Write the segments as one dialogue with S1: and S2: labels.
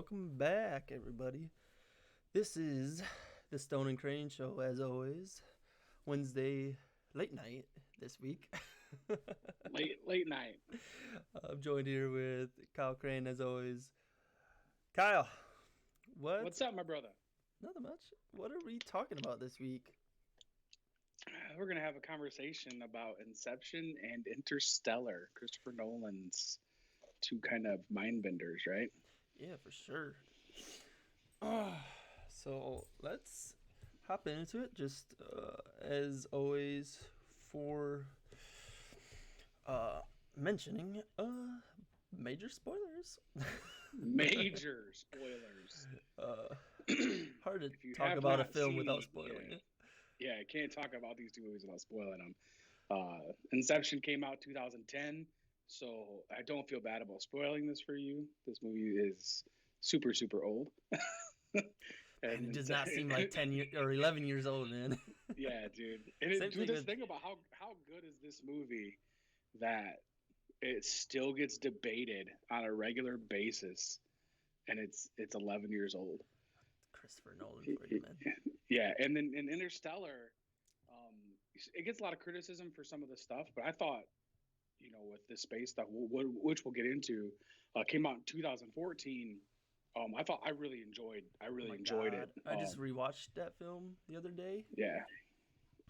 S1: welcome back, everybody. This is the Stone and Crane Show, as always. Wednesday late night this week.
S2: Late night.
S1: I'm joined here with Kyle Crane, as always. Kyle, what?
S2: What's up, my brother?
S1: Nothing much. What are we talking about this week?
S2: We're gonna have a conversation about Inception and Interstellar, Christopher Nolan's two kind of mind benders, right?
S1: Yeah, for sure. So let's hop into it. Just as always, for mentioning major spoilers.
S2: Major spoilers.
S1: Hard to
S2: If you
S1: talk
S2: have
S1: about a
S2: not
S1: film
S2: seen,
S1: without spoiling it.
S2: I can't talk about these two movies without spoiling them. Inception came out 2010, so I don't feel bad about spoiling this for you. This movie is super, super old.
S1: And it does not seem like 10 or 11 years old, man.
S2: Yeah, dude. And
S1: Same thing with...
S2: thing about how good is this movie that it still gets debated on a regular basis, and it's 11 years old.
S1: Christopher Nolan for you, man.
S2: Yeah, and then in Interstellar, it gets a lot of criticism for some of the stuff, but I thought, with the space stuff, which we'll get into, came out in 2014. I really enjoyed it.
S1: I just rewatched that film the other day.
S2: Yeah,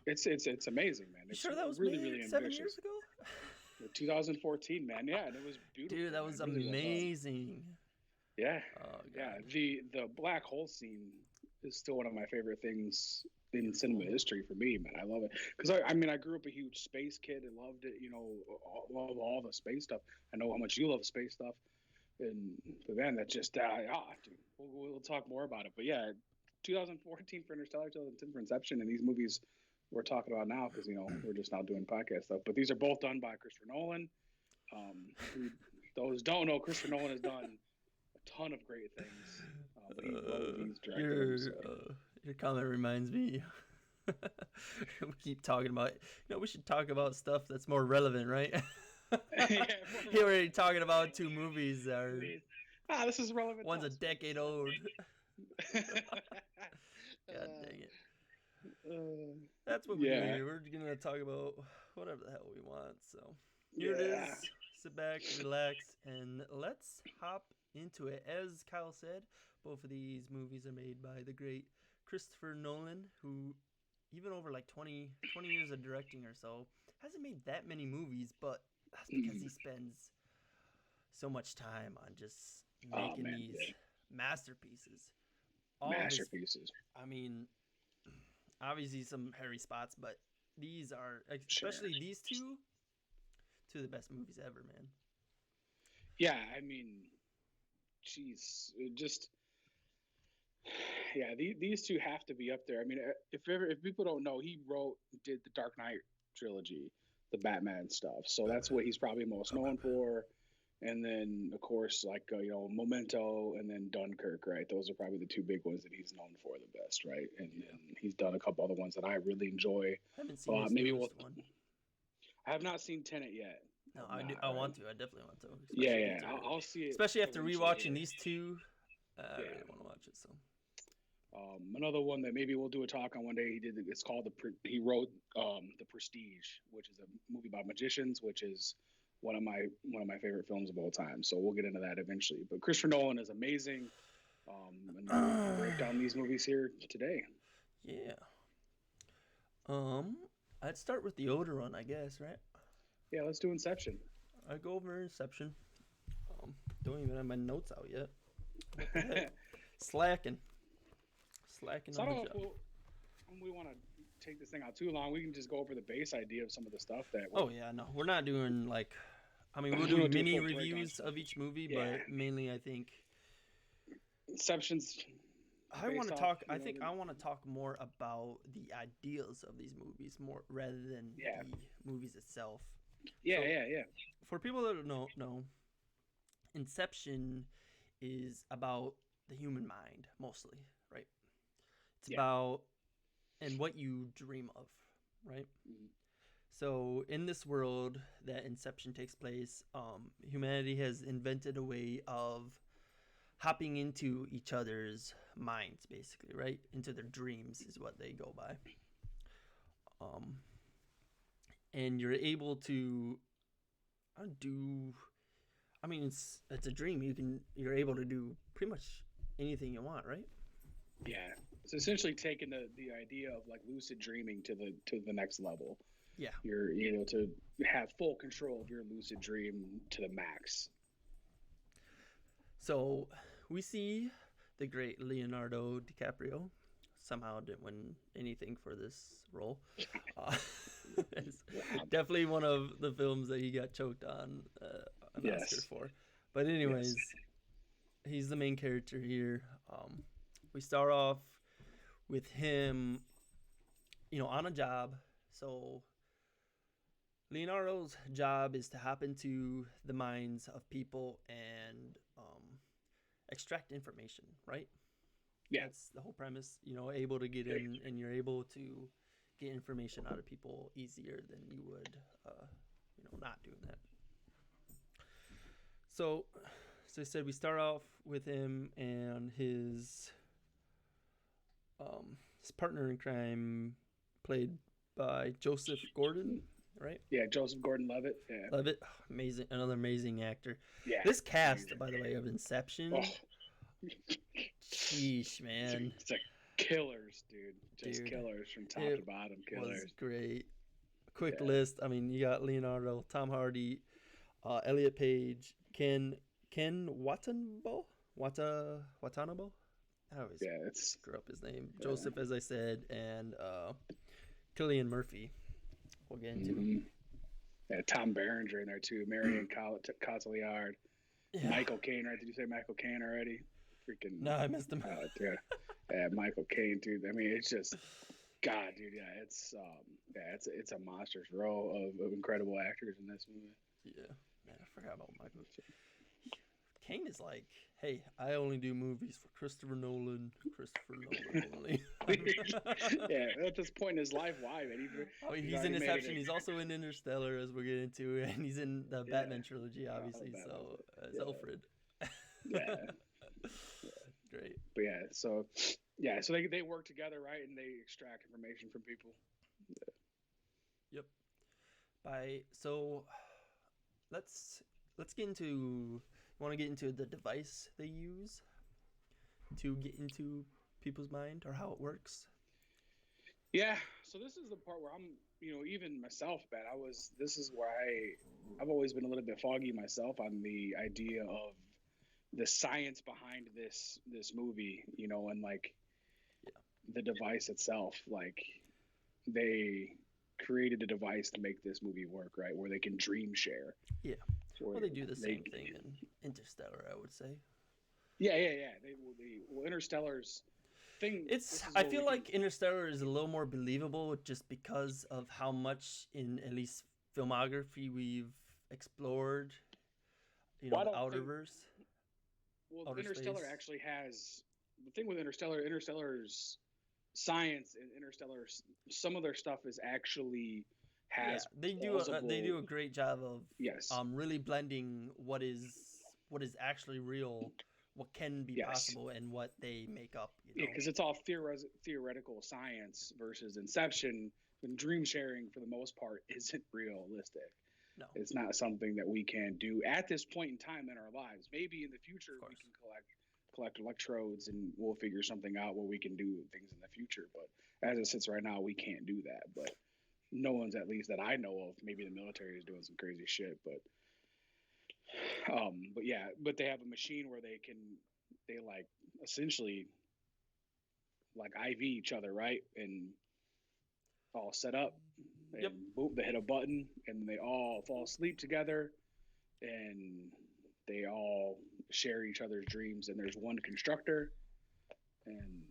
S2: it's amazing, man. It's
S1: sure that was
S2: really,
S1: made
S2: really
S1: 7
S2: ambitious.
S1: years ago?
S2: 2014, man. Yeah, and it was beautiful.
S1: Dude, that was amazing.
S2: Yeah.
S1: Oh, God.
S2: Yeah. The black hole scene is still one of my favorite things in cinema history for me, man. I love it because I grew up a huge space kid and loved it. Love all the space stuff. I know how much you love space stuff, but man, that just dude, we'll talk more about it. But yeah, 2014 for Interstellar, 2010 for Inception, and these movies we're talking about now because we're just not doing podcast stuff. But these are both done by Christopher Nolan. Those don't know, Christopher Nolan has done a ton of great things. But he's directed
S1: your comment reminds me. We keep talking about, we should talk about stuff that's more relevant, right? Here we're talking about two movies that are.
S2: This is relevant.
S1: One's a decade old. God dang it. That's what we do here. We're gonna talk about whatever the hell we want. So here it is. Sit back, relax, and let's hop into it. As Kyle said, both of these movies are made by the great Christopher Nolan, who even over like 20 years of directing or so hasn't made that many movies, but that's because he spends so much time on just making these masterpieces. Obviously some hairy spots, but these are, especially these two of the best movies ever, man.
S2: Yeah, these two have to be up there. If people don't know, he did the Dark Knight trilogy, the Batman stuff. So that's what he's probably most known for. And then, of course, Memento and then Dunkirk, right? Those are probably the two big ones that he's known for the best, right? And he's done a couple other ones that I really enjoy.
S1: I haven't seen this newest one.
S2: I have not seen Tenet yet.
S1: No, I want to. I definitely want to.
S2: I'll see it.
S1: Especially after rewatching these two, I really want to watch it. So,
S2: another one that maybe we'll do a talk on one day. It's called he wrote The Prestige, which is a movie about magicians, which is one of my favorite films of all time. So we'll get into that eventually. But Christopher Nolan is amazing. And we'll break down these movies here today.
S1: Yeah. I'd start with the older one, I guess, right?
S2: Yeah, let's do Inception.
S1: I go over Inception. Don't even have my notes out yet. What the heck? Slacking
S2: So
S1: on
S2: I
S1: the
S2: don't
S1: job.
S2: know if we want to take this thing out too long. We can just go over the base idea of some of the stuff that.
S1: We're not doing we'll do mini reviews of each movie, but mainly I think
S2: Inception's.
S1: I want to talk more about the ideals of these movies more rather than the movies itself.
S2: Yeah.
S1: For people that don't know, Inception is about the human mind mostly, right? It's about and what you dream of, right?
S2: Mm-hmm.
S1: So in this world that Inception takes place, humanity has invented a way of hopping into each other's minds, basically, right? Into their dreams is what they go by. And you're able to do. I mean, it's a dream. You're able to do pretty much anything you want, right?
S2: Yeah, it's essentially taking the idea of like lucid dreaming to the next level.
S1: Yeah,
S2: you're able to have full control of your lucid dream to the max.
S1: So we see the great Leonardo DiCaprio. Somehow didn't win anything for this role. It's definitely one of the films that he got choked on an Oscar for. But anyways, he's the main character here. We start off with him, on a job. So Leonardo's job is to hop into the minds of people and extract information, right?
S2: Yeah.
S1: That's the whole premise, able to get in, and you're able to get information out of people easier than you would, not doing that. So I said we start off with him and his partner in crime, played by Joseph Gordon, right?
S2: Yeah, Joseph Gordon-Levitt. Yeah.
S1: Levitt, amazing, another amazing actor.
S2: Yeah.
S1: This cast, by the way, of Inception. Oh. Sheesh, man.
S2: It's like killers, dude. Killers from top to bottom. Killers.
S1: Was great. Quick list. I mean, you got Leonardo, Tom Hardy, Elliot Page, Ken Watanabe. I always screw up his name. Yeah. Joseph, as I said, and Cillian Murphy. We'll get into.
S2: Mm-hmm. Yeah, Tom Berenger in there too. Marion Cotillard. Yeah. Michael Caine, right? Did you say Michael Caine already? Freaking.
S1: No, I missed him.
S2: Yeah, Michael Caine too. I mean, it's just, God, dude. Yeah, it's a monstrous row of incredible actors in this movie.
S1: Yeah, man, I forgot about Michael Caine. Is like, hey, I only do movies for Christopher Nolan only.
S2: Yeah, at this point in his life, why? Man?
S1: He's in Inception. He's also in Interstellar, as we're getting into, and he's in the Batman trilogy, obviously. So as Alfred.
S2: Yeah.
S1: Great.
S2: But so they work together, right? And they extract information from people.
S1: Yeah. Yep. So let's get into. Want to get into the device they use to get into people's mind, or how it works?
S2: Yeah. So this is the part where I'm, even myself, man. This is where I've always been a little bit foggy myself on the idea of the science behind this movie, and like the device itself. Like they created a device to make this movie work, right? Where they can dream share.
S1: Yeah. Well, they do the same thing in Interstellar, I would say.
S2: Yeah. Interstellar's thing.
S1: I feel like Interstellar is a little more believable just because of how much in at least filmography we've explored. The Outerverse.
S2: Well, Interstellar actually has the thing with Interstellar's science and Interstellar's some of their stuff is actually has
S1: they do a great job of really blending what is actually real, what can be possible, and what they make up.
S2: Because it's all theoretical science versus Inception, when dream sharing for the most part isn't realistic.
S1: No,
S2: it's not something that we can do at this point in time in our lives. Maybe in the future we can collect electrodes and we'll figure something out where we can do things in the future. But as it sits right now, we can't do that. But no one's, at least that I know of. Maybe the military is doing some crazy shit, but they have a machine where they like essentially like IV each other, right? And all set up. And boom, they hit a button and they all fall asleep together and they all share each other's dreams. And there's one constructor and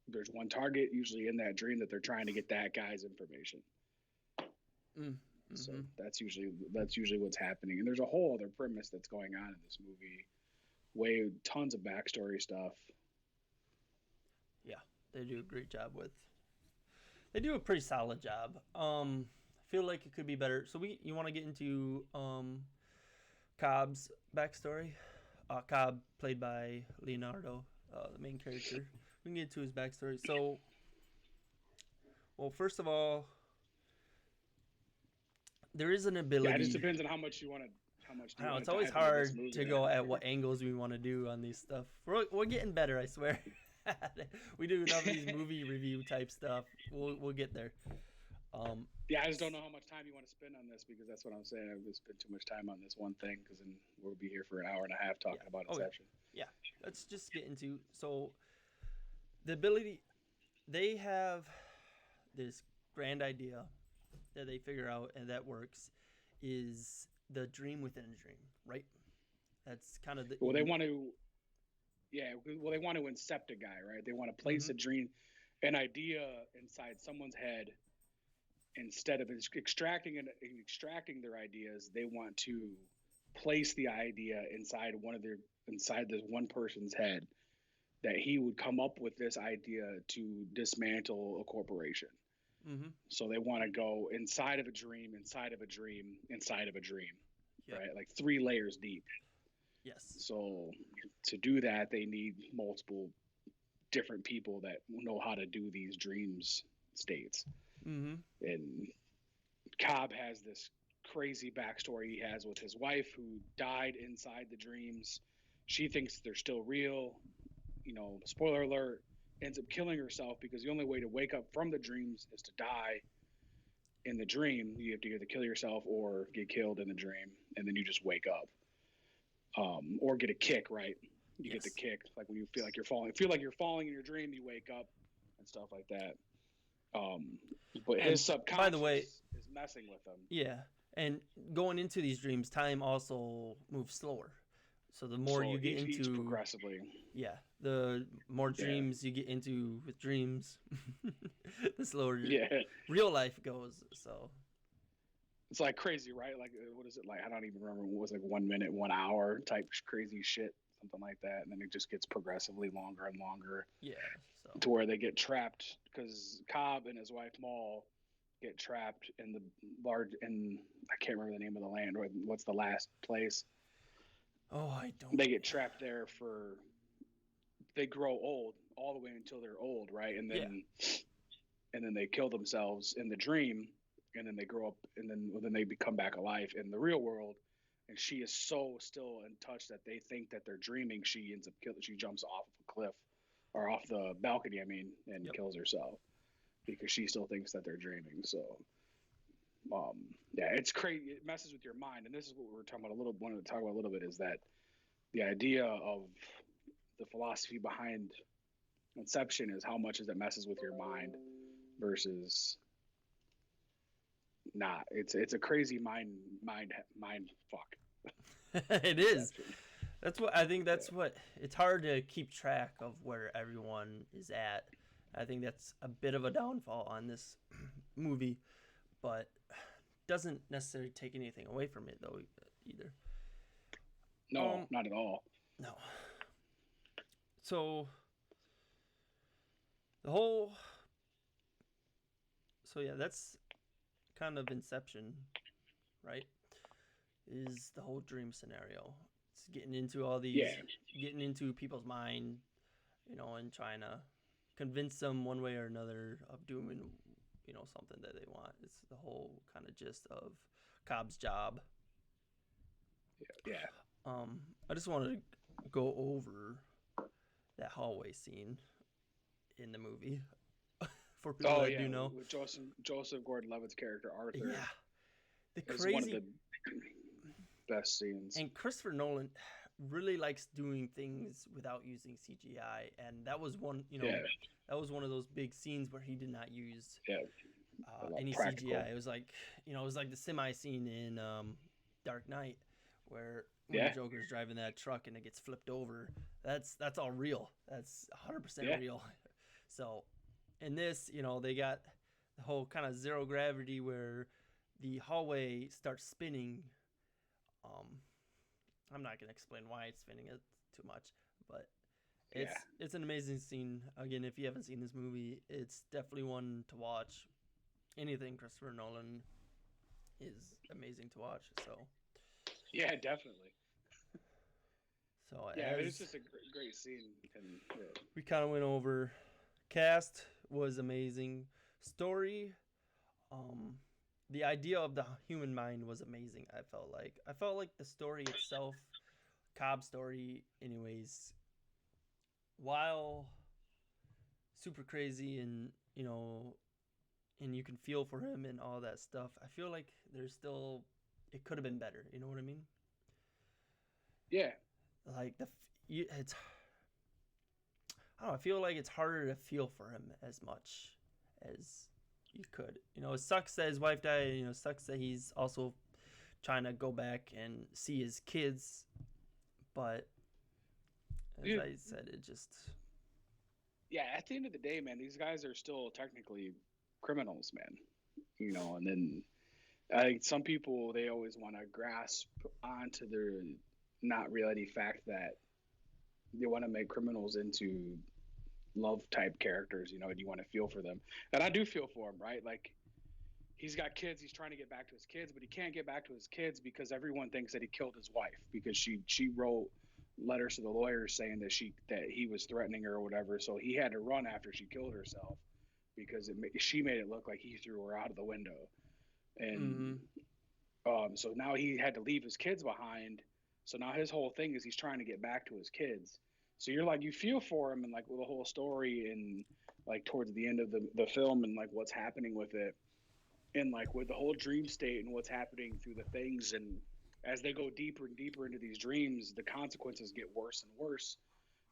S2: there's one target usually in that dream that they're trying to get that guy's information. Mm-hmm. So that's usually what's happening. And there's a whole other premise that's going on in this movie. Tons of backstory stuff.
S1: Yeah, they do a great job with. They do a pretty solid job. I feel like it could be better. So you want to get into Cobb's backstory? Cobb, played by Leonardo, the main character. We can get to his backstory. So, well, first of all, there is an ability.
S2: Yeah, it just depends on how much you want to. How much do you
S1: I know
S2: want
S1: it's
S2: to
S1: always
S2: dive into this
S1: hard
S2: movie
S1: to
S2: then?
S1: go at what angles we want to do on these stuff. We're getting better, I swear. We do enough of these movie review type stuff. We'll get there.
S2: Yeah, I just don't know how much time you want to spend on this, because that's what I'm saying. I've spent too much time on this one thing, because then we'll be here for an hour and a half talking about Inception.
S1: Yeah, let's just get into the ability. They have this grand idea that they figure out and that works is the dream within a dream, right? That's kind of the.
S2: Well, they want to. Yeah, well, they want to incept a guy, right? They want to place a dream, an idea inside someone's head. Instead of extracting their ideas, they want to place the idea inside this one person's head, that he would come up with this idea to dismantle a corporation.
S1: Mm-hmm.
S2: So they want to go inside of a dream, inside of a dream, inside of a dream, right? Like 3 layers deep.
S1: Yes.
S2: So to do that, they need multiple different people that know how to do these dreams states.
S1: Mm-hmm.
S2: And Cobb has this crazy backstory he has with his wife, who died inside the dreams. She thinks they're still real. Spoiler alert, ends up killing herself, because the only way to wake up from the dreams is to die in the dream. You have to either kill yourself or get killed in the dream, and then you just wake up. Or get a kick, right? You get the kick, like when you feel like you're falling in your dream, you wake up and stuff like that. But his subconscious,
S1: by the way,
S2: is messing with him.
S1: Yeah, and going into these dreams, time also moves slower. So the more you get into
S2: progressively,
S1: the more dreams you get into with dreams, the slower real life goes. So
S2: it's like crazy, right? Like, what is it like? I don't even remember. What was, like 1 minute, 1 hour type crazy shit, something like that. And then it just gets progressively longer and longer.
S1: Yeah.
S2: To where they get trapped, because Cobb and his wife Maul get trapped in I can't remember the name of the land, or what's the last place.
S1: Oh, I don't.
S2: They get trapped there they grow old all the way until they're old, right? And then they kill themselves in the dream, and then they grow up, and then they become back alive in the real world. And she is so still in touch that they think that they're dreaming. She ends up she jumps off of a cliff, or off the balcony, and kills herself, because she still thinks that they're dreaming. So, it's crazy. It messes with your mind. And this is what we're talking about wanted to talk about a little bit, is that the idea of the philosophy behind Inception is how much it messes with your mind versus not. It's a crazy mind fuck.
S1: It is. That's what I think. What it's hard to keep track of where everyone is at. I think that's a bit of a downfall on this movie, but doesn't necessarily take anything away from it though either.
S2: No, not at all.
S1: No. So the whole. So yeah, that's kind of Inception, right? Is the whole dream scenario. It's getting into all these, getting into people's mind, and trying to convince them one way or another of doing, something that they want. It's the whole kind of gist of Cobb's job.
S2: Yeah.
S1: I just wanted to go over that hallway scene in the movie for people that do know.
S2: With Joseph Gordon-Levitt's character Arthur.
S1: Yeah. It's
S2: one of the best scenes.
S1: And Christopher Nolan really likes doing things without using CGI, and that was one. That was one of those big scenes where he did not use any practical CGI. It was like the semi scene in Dark Knight where when the Joker's driving that truck and it gets flipped over. That's all real. That's 100% real. So in this, they got the whole kind of zero gravity where the hallway starts spinning. I'm not gonna explain why it's spinning it too much, but it's an amazing scene. Again, if you haven't seen this movie, it's definitely one to watch. Anything Christopher Nolan is amazing to watch. So
S2: yeah, definitely.
S1: So
S2: Yeah, it was just a great scene, and
S1: we kind of went over, cast was amazing, story, um, the idea of the human mind was amazing. I felt like the story itself, Cobb's story, anyways, while super crazy and and you can feel for him and all that stuff. I feel like there's still it could have been better. You know what I mean?
S2: yeah,
S1: Like it's I don't know. I feel like it's harder to feel for him as much as you could. It sucks that his wife died. It sucks that he's also trying to go back and see his kids. But as I said, it just
S2: yeah. At the end of the day, man, these guys are still technically criminals, man. And then I think some people, they always want to grasp onto their not reality fact that they want to make criminals into love type characters, and you want to feel for them. And I do feel for him, right? Like, he's got kids, he's trying to get back to his kids, but he can't get back to his kids because everyone thinks that he killed his wife because she wrote letters to the lawyers saying that he was threatening her or whatever. So he had to run after she killed herself because she made it look like he threw her out of the window. And so now he had to leave his kids behind. So now his whole thing is he's trying to get back to his kids. So you're like, you feel for him and like with the whole story and like towards the end of the film and like what's happening with it and like with the whole dream state and what's happening through the things. And as they go deeper and deeper into these dreams, the consequences get worse and worse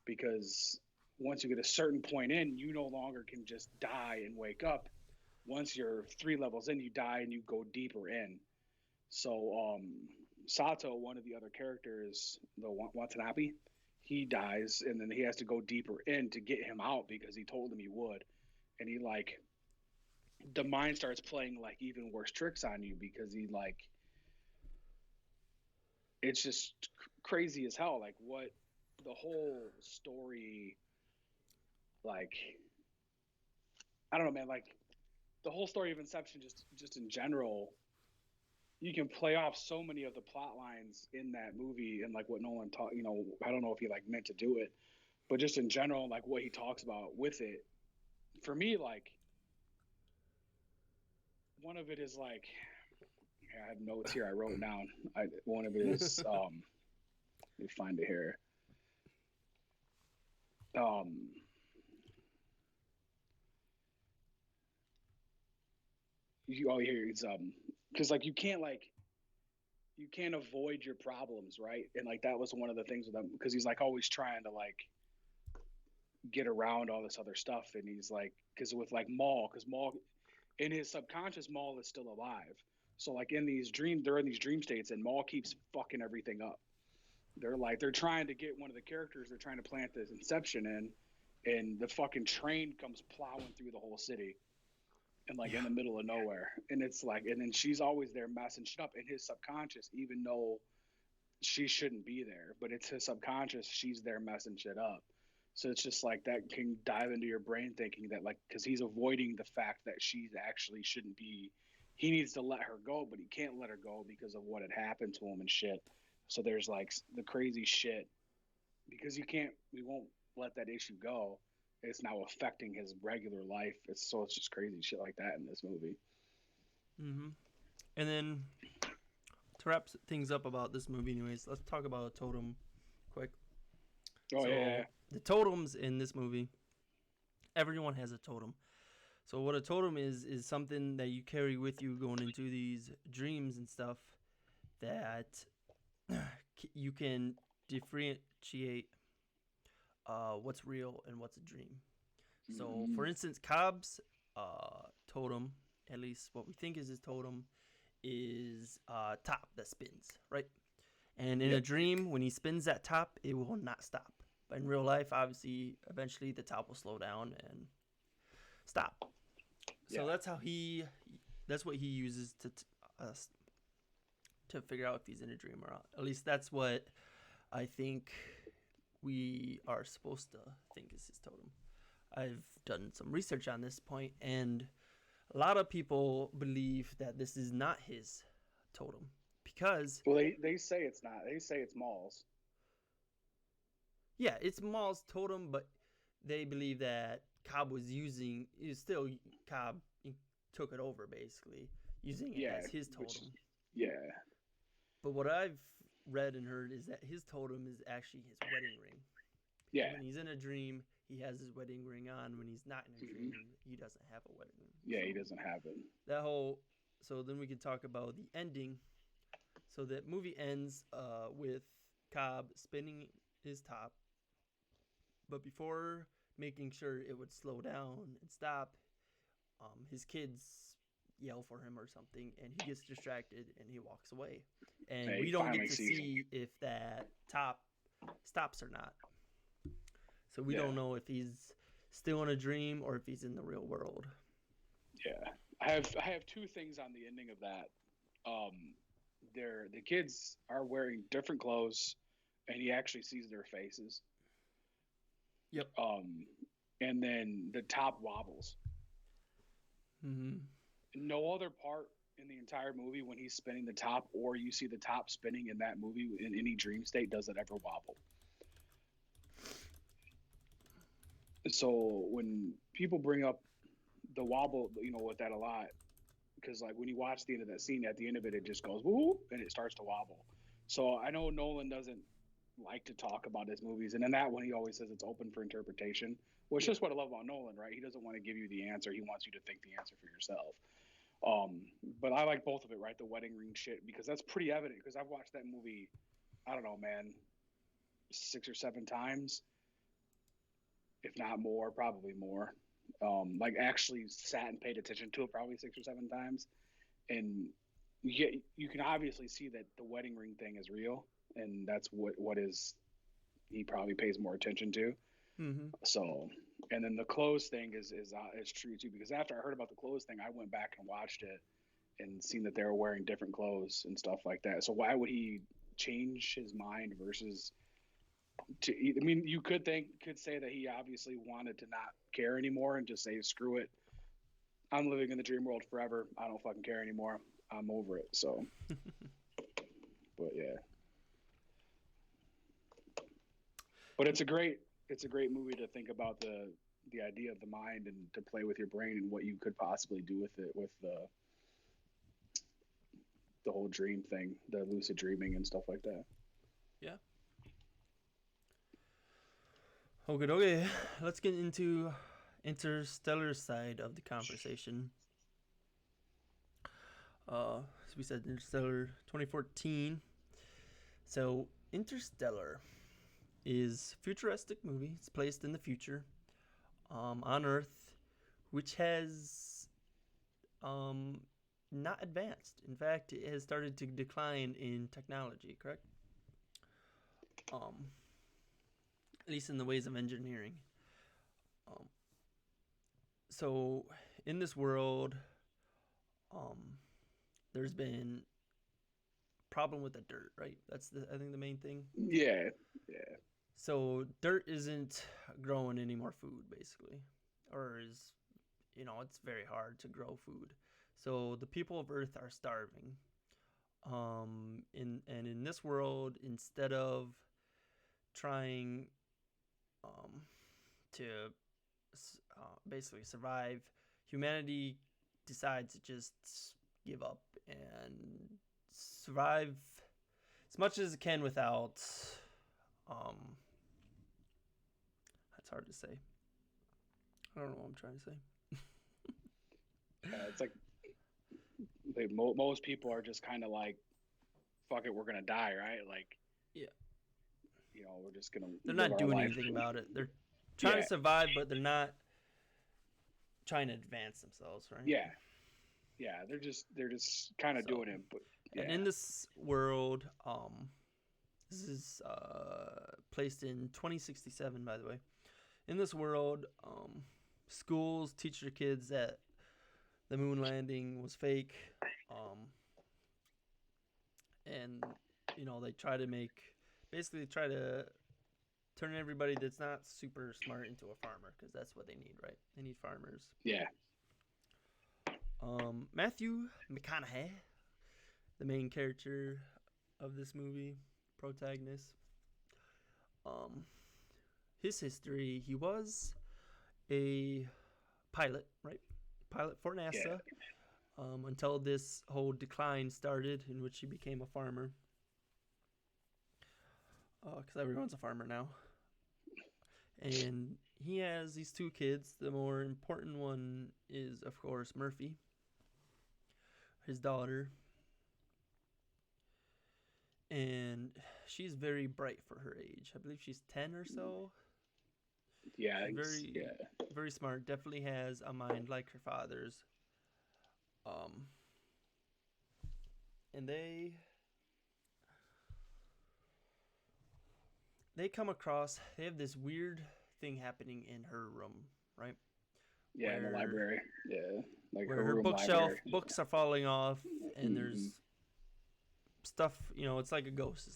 S2: because once you get a certain point in, you no longer can just die and wake up. Once you're 3 levels in, you die and you go deeper in. So Sato, one of the other characters, the Watanabe, he dies and then he has to go deeper in to get him out because he told him he would. And he like the mind starts playing like even worse tricks on you because he like it's just crazy as hell. Like what the whole story, like I don't know, man. Like the whole story of Inception, just in general, you can play off so many of the plot lines in that movie and like what Nolan taught. I don't know if he like meant to do it, but just in general, like what he talks about with it. For me, like one of it is like I have notes here I wrote down. One of it is let me find it here. All you hear is because like you can't avoid your problems, right? And like that was one of the things with him because he's like always trying to like get around all this other stuff, and he's like because with like Maul, because Maul in his subconscious, Maul is still alive. So like in these dreams, they're in these dream states, and Maul keeps fucking everything up. They're trying to get one of the characters. They're trying to plant this Inception in, and the fucking train comes plowing through the whole city, and like in the middle of nowhere. And it's like, and then she's always there messing shit up in his subconscious, even though she shouldn't be there. But it's his subconscious. She's there messing shit up. So it's just like that can dive into your brain thinking that like because he's avoiding the fact that she actually shouldn't be. He needs to let her go, but he can't let her go because of what had happened to him and shit. So there's like the crazy shit because we won't let that issue go. It's now affecting his regular life. It's just crazy shit like that in this movie.
S1: And then to wrap things up about this movie, anyways, let's talk about a totem quick.
S2: Yeah.
S1: The totems in this movie, everyone has a totem. So what a totem is something that you carry with you going into these dreams and stuff that you can differentiate what's real and what's a dream. So, for instance, Cobb's totem, at least what we think is his totem, is top that spins, right? And in a dream, when he spins that top, it will not stop. But in real life, obviously, eventually the top will slow down and stop. So that's what he uses to figure out if he's in a dream or not. At least that's what I think we are supposed to think is his totem. I've done some research on this point, and a lot of people believe that this is not his totem because
S2: they say it's not. They say it's Maul's.
S1: Yeah, it's Maul's totem, but they believe that Cobb was using. Still, Cobb took it over basically, using it as his totem.
S2: Yeah.
S1: But what I've read and heard is that his totem is actually his wedding ring.
S2: Yeah.
S1: When he's in a dream, he has his wedding ring on. When he's not in a dream, he doesn't have a wedding ring.
S2: Yeah, he doesn't have it.
S1: So then we can talk about the ending. So that movie ends with Cobb spinning his top, but before making sure it would slow down and stop, his kids yell for him or something, and he gets distracted and he walks away. And we don't get to see if that top stops or not. So we don't know if he's still in a dream or if he's in the real world.
S2: Yeah, I have two things on the ending of that. The kids are wearing different clothes, and he actually sees their faces.
S1: Yep.
S2: And then the top wobbles.
S1: Mm-hmm.
S2: No other part in the entire movie when he's spinning the top, or you see the top spinning in that movie in any dream state, does it ever wobble. So when people bring up the wobble, with that a lot, because like when you watch the end of that scene, at the end of it, it just goes whoop and it starts to wobble. So I know Nolan doesn't like to talk about his movies, and in that one he always says it's open for interpretation, which is just what I love about Nolan, right? He doesn't want to give you the answer, he wants you to think the answer for yourself. But I like both of it, right? The wedding ring shit, because that's pretty evident, because I've watched that movie, I don't know, man, 6 or 7 times, if not more, probably more. Like actually sat and paid attention to it probably 6 or 7 times, and you can obviously see that the wedding ring thing is real, and that's what is he probably pays more attention to.
S1: Mm-hmm.
S2: So, and then the clothes thing is true too, because after I heard about the clothes thing, I went back and watched it and seen that they were wearing different clothes and stuff like that. So why would he change his mind versus? I mean, you could say that he obviously wanted to not care anymore and just say, screw it, I'm living in the dream world forever, I don't fucking care anymore, I'm over it. So but yeah, but it's a great movie to think about the idea of the mind and to play with your brain and what you could possibly do with it, with the whole dream thing, the lucid dreaming and stuff like that.
S1: Yeah. Okay. Let's get into Interstellar side of the conversation. As we said, Interstellar 2014. So Interstellar is a futuristic movie. It's placed in the future, on Earth, which has not advanced. In fact, it has started to decline in technology. Correct? At least in the ways of engineering. So in this world, there's been problem with the dirt, right? That's I think the main thing.
S2: Yeah.
S1: So dirt isn't growing any more food, basically, or is, it's very hard to grow food. So the people of Earth are starving. In this world, instead of trying to basically survive, humanity decides to just give up and survive as much as it can without that's hard to say. I don't know what I'm trying to say.
S2: It's like most people are just kind of like, fuck it, we're gonna die, right? Like,
S1: yeah,
S2: we're just gonna.
S1: They're not doing anything about it. They're trying to survive, but they're not trying to advance themselves, right?
S2: Yeah. They're just kind of doing it. But
S1: and in this world, this is placed in 2067, by the way. In this world, schools teach their kids that the moon landing was fake, and they try to turn everybody that's not super smart into a farmer, because that's what they need, right? They need farmers.
S2: Yeah.
S1: Matthew McConaughey, the main character of this movie, protagonist, his history, he was a pilot, right? Pilot for NASA.
S2: Yeah.
S1: Until this whole decline started, in which he became a farmer. Because everyone's a farmer now. And he has these two kids. The more important one is, of course, Murphy, his daughter. And she's very bright for her age. I believe she's 10 or so.
S2: Yeah,
S1: She's very smart. Definitely has a mind like her father's. And they come across. They have this weird thing happening in her room, right?
S2: Yeah, in the library. Yeah, like
S1: where her bookshelf books are falling off, and there's stuff. It's like a ghost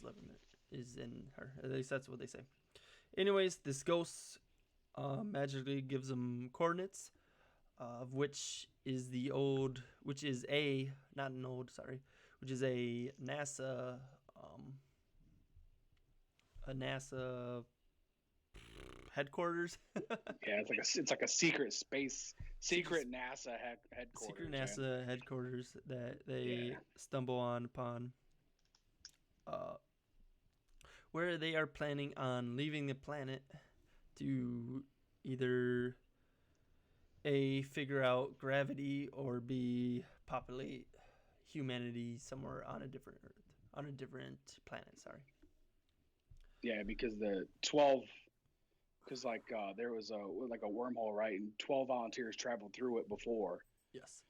S1: is in her. At least that's what they say. Anyways, this ghost magically gives them coordinates, of which is which is a NASA, headquarters.
S2: Yeah, it's like a secret NASA headquarters.
S1: Secret NASA headquarters that they stumble upon, where they are planning on leaving the planet to either A, figure out gravity, or B, populate humanity somewhere on a different planet. Sorry.
S2: Yeah, because the 12, because there was a wormhole, right? And 12 volunteers traveled through it before.
S1: Yes.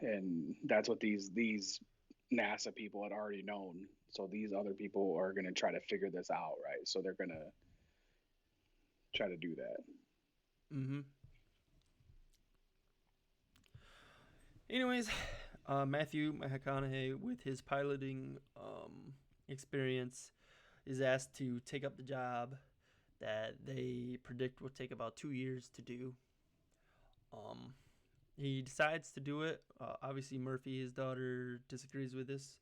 S2: And that's what these NASA people had already known. So these other people are going to try to figure this out, right? So they're going to try to do that.
S1: Mm-hmm. Anyways, Matthew McConaughey, with his piloting experience, is asked to take up the job that they predict will take about 2 years to do. He decides to do it. Obviously, Murphy, his daughter, disagrees with this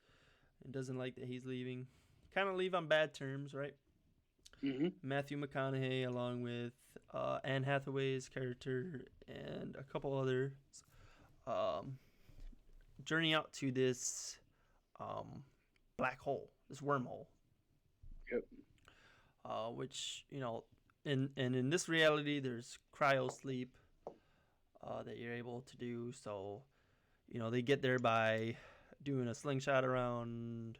S1: and doesn't like that he's leaving. Kind of leave on bad terms, right?
S2: Mm-hmm.
S1: Matthew McConaughey, along with Anne Hathaway's character and a couple others, journey out to this black hole, this wormhole.
S2: Yep.
S1: Which, in this reality, there's cryo sleep that you're able to do. So, they get there by doing a slingshot around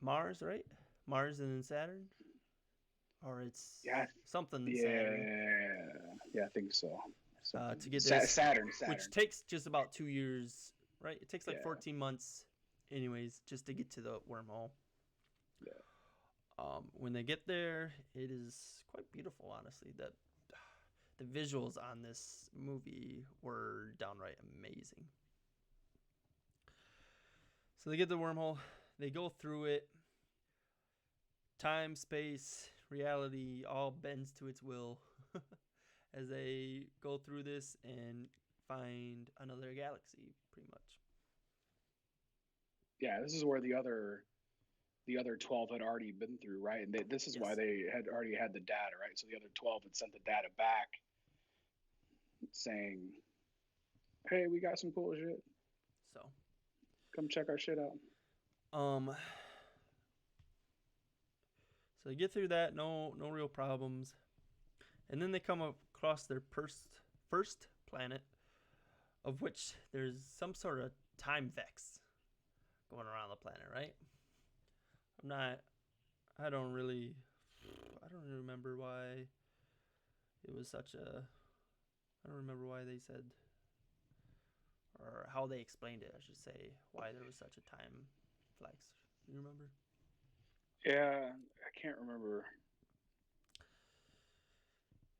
S1: Mars, right? Mars and Saturn? Or it's something Saturn.
S2: Yeah, I think so.
S1: To get there,
S2: Saturn.
S1: Which takes just about 2 years, right? It takes 14 months, anyways, just to get to the wormhole.
S2: Yeah.
S1: When they get there, it is quite beautiful, honestly. The visuals on this movie were downright amazing. So they get the wormhole, they go through it. Time, space, reality all bends to its will as they go through this and find another galaxy, pretty much.
S2: Yeah, this is where the other 12 had already been through, right? And this is why they had already had the data, right? So the other 12 had sent the data back saying, hey, we got some cool shit.
S1: So
S2: come check our shit out.
S1: So they get through that, no real problems. And then they come across their first planet, of which there's some sort of time vex going around the planet, right? I don't really remember why it was such a, I don't remember why they said, or how they explained it, I should say, why there was such a time flex. Do you remember?
S2: Yeah, I can't remember.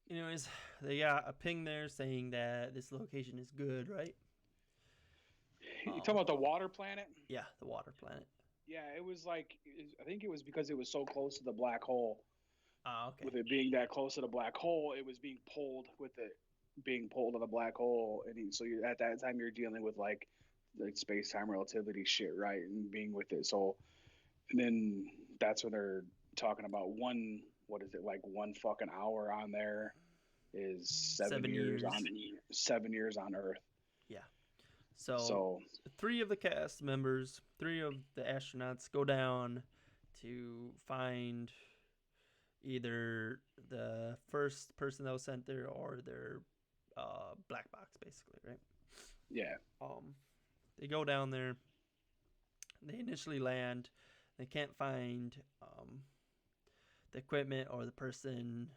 S1: Anyways, they got a ping there saying that this location is good, right?
S2: You talking about the water planet?
S1: Yeah, the water planet.
S2: Yeah, it was like, I think it was because it was so close to the black hole.
S1: Okay.
S2: With it being that close to the black hole, it was being pulled to the black hole, and so at that time you're dealing with like space-time relativity shit, right? And being with it. So, and then that's when they're talking about one what is it, like 1 fucking hour on there is 7 years on 7 years on Earth.
S1: Yeah. So 3 of the cast members, 3 of the astronauts go down to find either the first person that was sent there or their black box, basically, right?
S2: Yeah.
S1: They go down there. They initially land. They can't find the equipment or the person,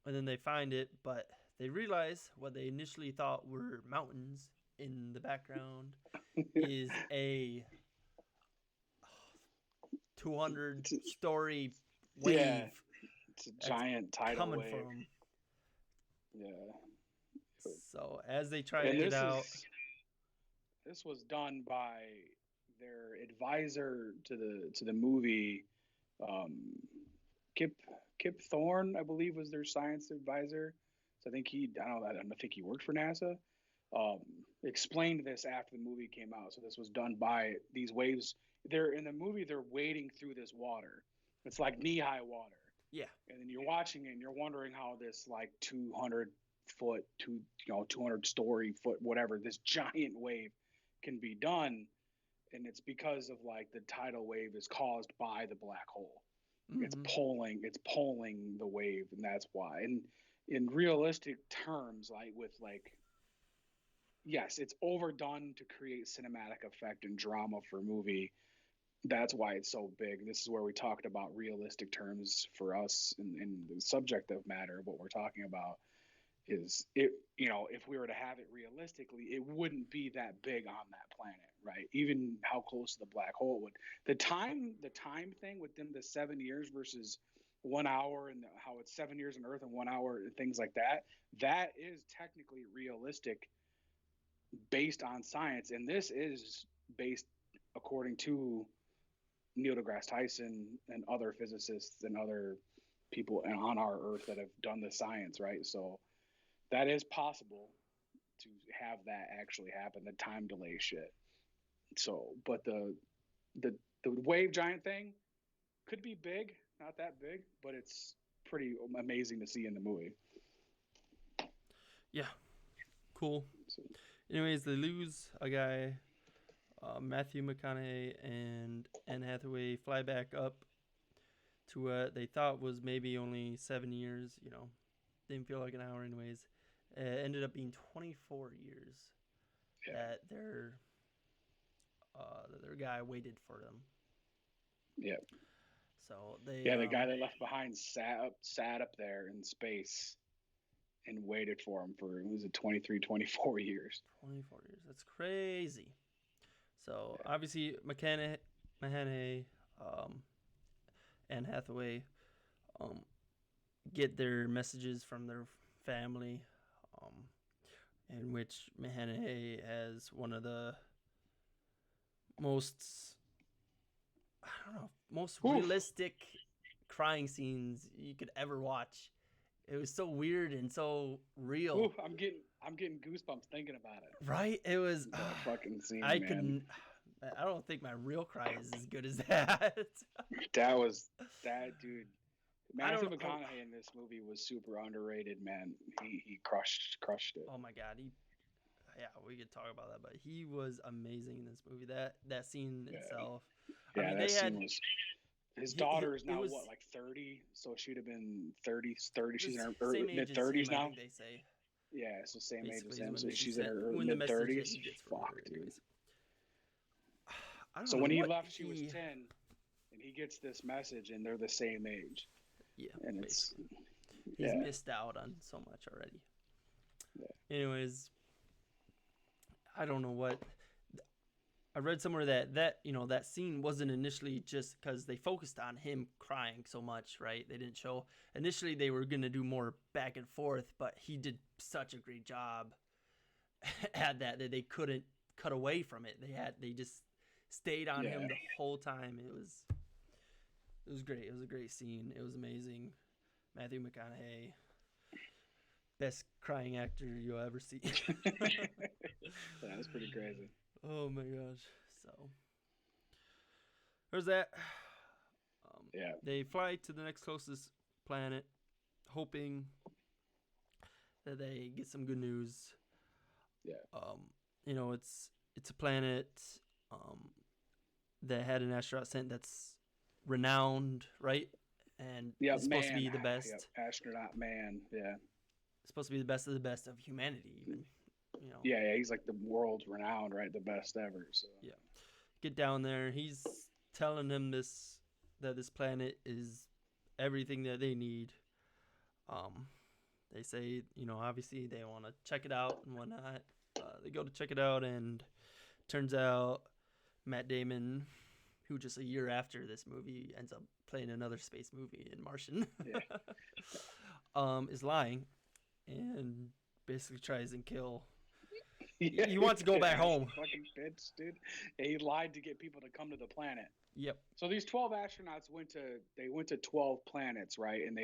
S1: and then they find it, but they realize what they initially thought were mountains in the background is a 200-story wave.
S2: Yeah, it's a giant tidal wave. From. Yeah.
S1: So as they try to get out,
S2: this was done by their advisor to the movie, Kip Thorne, I believe, was their science advisor. So I don't think he worked for NASA. Explained this after the movie came out. So this was done by these waves. They're in the movie. They're wading through this water. It's like knee-high water.
S1: Yeah.
S2: And then you're watching it, and you're wondering how this like 200-foot, 200-story foot, whatever, this giant wave can be done. And it's because of like the tidal wave is caused by the black hole. Mm-hmm. It's pulling the wave, and that's why. And in realistic terms, yes, it's overdone to create cinematic effect and drama for a movie. That's why it's so big. This is where we talked about realistic terms for us, and the subject of matter of what we're talking about is it. If we were to have it realistically, it wouldn't be that big on that planet, right? Even how close to the black hole would. The time thing with them, the 7 years versus 1 hour, and how it's 7 years on Earth and 1 hour and things like that. That is technically realistic, based on science, and this is based according to Neil deGrasse Tyson and other physicists and other people on our Earth that have done the science, right? So that is possible to have that actually happen, the time delay shit. So, but the wave giant thing could be big, not that big, but it's pretty amazing to see in the movie.
S1: Yeah, cool. Anyways, they lose a guy. Matthew McConaughey and Anne Hathaway fly back up to what they thought was maybe only 7 years. Didn't feel like an hour anyways. Ended up being 24 years that their guy waited for them.
S2: Yeah.
S1: So they.
S2: Yeah, the guy they left behind sat up there in space and waited for him for, was it 23, 24 years?
S1: 24 years. That's crazy. So obviously McConaughey, and Hathaway get their messages from their family, in which McConaughey has one of the most realistic crying scenes you could ever watch. It was so weird and so real.
S2: Ooh, I'm getting goosebumps thinking about it.
S1: Right? It was
S2: that fucking scene,
S1: man. I don't think my real cry is as good as that.
S2: That dude. Matthew McConaughey in this movie was super underrated, man. He crushed it.
S1: Oh my god, we could talk about that, but he was amazing in this movie. That scene itself.
S2: Yeah, I mean, his daughter is now like 30, so she'd have been 30. She's in her mid-30s now. I think they say. Yeah, so same age as him. So she's in her mid-30s. Fuck, dude. So when he left, she was 10, and he gets this message, and they're the same age.
S1: Yeah,
S2: and
S1: he's missed out on so much already. Yeah. Anyways, I don't know what. I read somewhere that scene wasn't initially just because they focused on him crying so much, right? They didn't show. Initially, they were going to do more back and forth, but he did such a great job at that they couldn't cut away from it. They just stayed on him the whole time. It was great. It was a great scene. It was amazing. Matthew McConaughey, best crying actor you'll ever see.
S2: That was pretty crazy.
S1: Oh my gosh. So there's that.
S2: Yeah.
S1: They fly to the next closest planet, hoping that they get some good news.
S2: Yeah.
S1: It's a planet that had an astronaut sent that's renowned, right? And it's supposed to be the best.
S2: Yep. Astronaut man. Yeah.
S1: It's supposed to be the best of the best of humanity, even.
S2: Yeah, he's like the world's renowned, right? The best ever. So
S1: yeah, get down there. He's telling them that this planet is everything that they need. They say, obviously they want to check it out and whatnot. They go to check it out, and turns out Matt Damon, who just a year after this movie ends up playing another space movie in Martian, is lying and basically tries and kill. Yeah, he wants to go back home.
S2: Fucking bitch, dude. He lied to get people to come to the planet.
S1: Yep.
S2: So these 12 astronauts went to 12 planets, right? And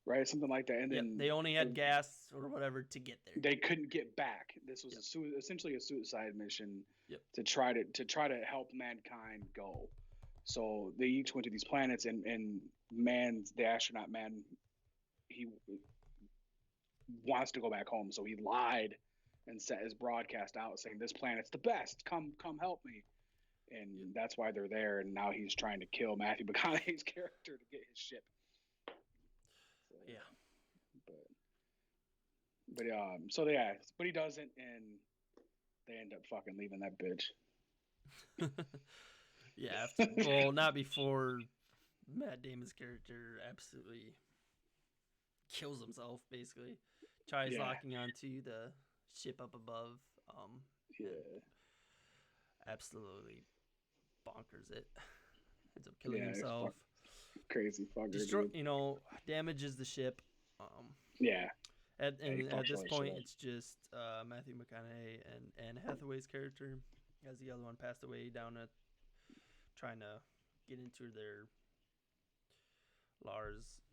S2: right, something like that. And then
S1: they only had gas or whatever to get there.
S2: They couldn't get back. This was essentially a suicide mission to try to help mankind go. So they each went to these planets, and the astronaut man, he wants to go back home. So he lied and set his broadcast out saying, "This planet's the best. Come help me." And that's why they're there. And now he's trying to kill Matthew McConaughey's character to get his ship. So,
S1: yeah.
S2: But he doesn't, and they end up fucking leaving that bitch.
S1: Yeah. Not before Matt Damon's character absolutely kills himself, basically. Tries locking onto the ship up above. Absolutely bonkers it. Ends up killing himself.
S2: Crazy fucker.
S1: Damages the ship. At this point, it's just Matthew McConaughey and Anne Hathaway's character, as the other one passed away down at trying to get into their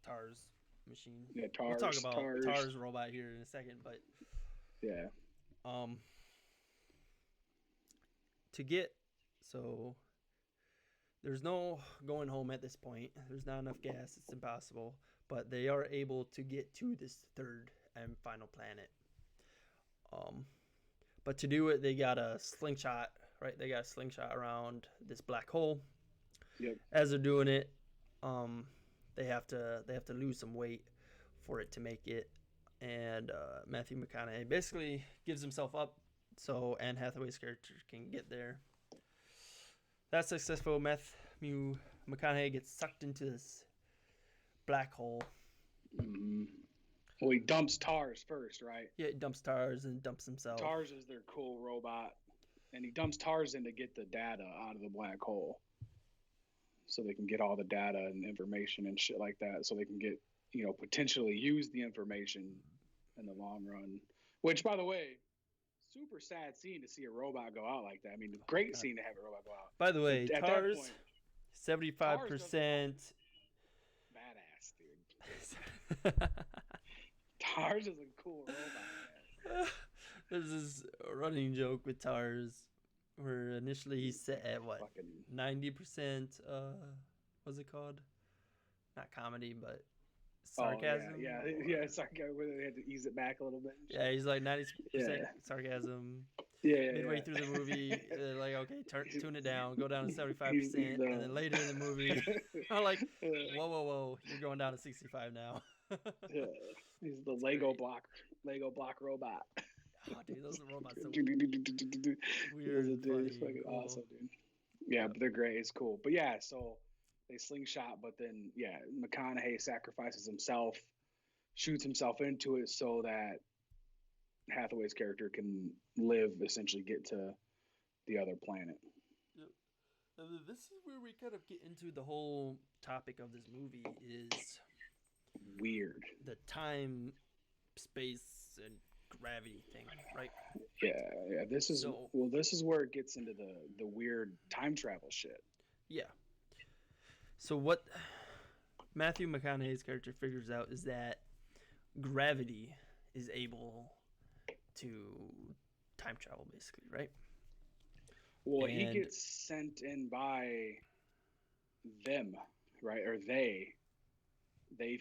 S1: TARS machine.
S2: Yeah, TARS.
S1: We'll talk about TARS robot here in a second, but there's no going home at this point. There's not enough gas. It's impossible. But they are able to get to this third and final planet. But to do it, they got a slingshot, right? They got a slingshot around this black hole.
S2: Yep.
S1: As they're doing it, they have to lose some weight for it to make it. And Matthew McConaughey basically gives himself up so Anne Hathaway's character can get there. That's successful. Matthew McConaughey gets sucked into this black hole.
S2: Mm-hmm. Well, he dumps TARS first, right?
S1: Yeah, he dumps TARS and dumps himself.
S2: TARS is their cool robot, and he dumps TARS in to get the data out of the black hole, so they can get all the data and information and shit like that, so they can get, potentially use the information in the long run. Which, by the way, super sad scene to see a robot go out like that. I mean, great scene to have a robot go out.
S1: By the way,
S2: at
S1: TARS,
S2: that point,
S1: 75%.
S2: Badass, dude. TARS is a cool robot, man.
S1: There's this running joke with TARS where initially he's set at 90%, what's it called? Not comedy, but sarcasm.
S2: Yeah, sarcasm, where they had to ease it back a little bit.
S1: Yeah, he's like 90% sarcasm. Midway through the movie, they're like, okay, tune it down, go down to 75%, and then later in the movie, I'm like, whoa, you're going down to 65 now.
S2: Yeah, he's the Lego block robot.
S1: Oh, dude, those are robots. So
S2: weird, dude. It's fucking awesome, dude. Yeah, but they're great. It's cool. But yeah, so they slingshot, but then McConaughey sacrifices himself, shoots himself into it so that Hathaway's character can essentially get to the other planet.
S1: Yep. This is where we kind of get into the whole topic of this movie is
S2: weird.
S1: The time, space, and gravity thing, right?
S2: Yeah. This is where it gets into the weird time travel shit. Yeah.
S1: So what Matthew McConaughey's character figures out is that gravity is able to time travel, basically, right?
S2: Well, he gets sent in by them, right? Or they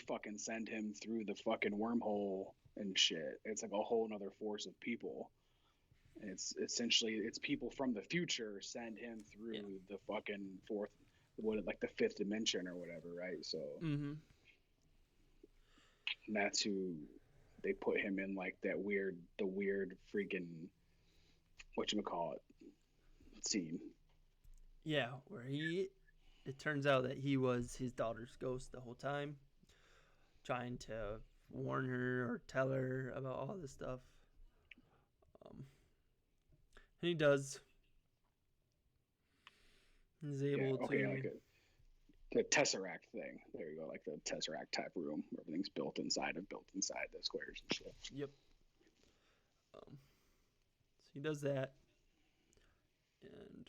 S2: fucking send him through the fucking wormhole and shit. It's like a whole nother force of people. And it's essentially it's people from the future send him through the fucking like the fifth dimension or whatever, right? So and that's who they put him in, like the weird freaking whatchamacallit scene.
S1: Yeah, where it turns out that he was his daughter's ghost the whole time, trying to warn her or tell her about all this stuff. And he does. He's able to.
S2: Like the Tesseract thing. There you go, like the Tesseract type room where everything's built inside the squares and shit.
S1: Yep. So he does that, and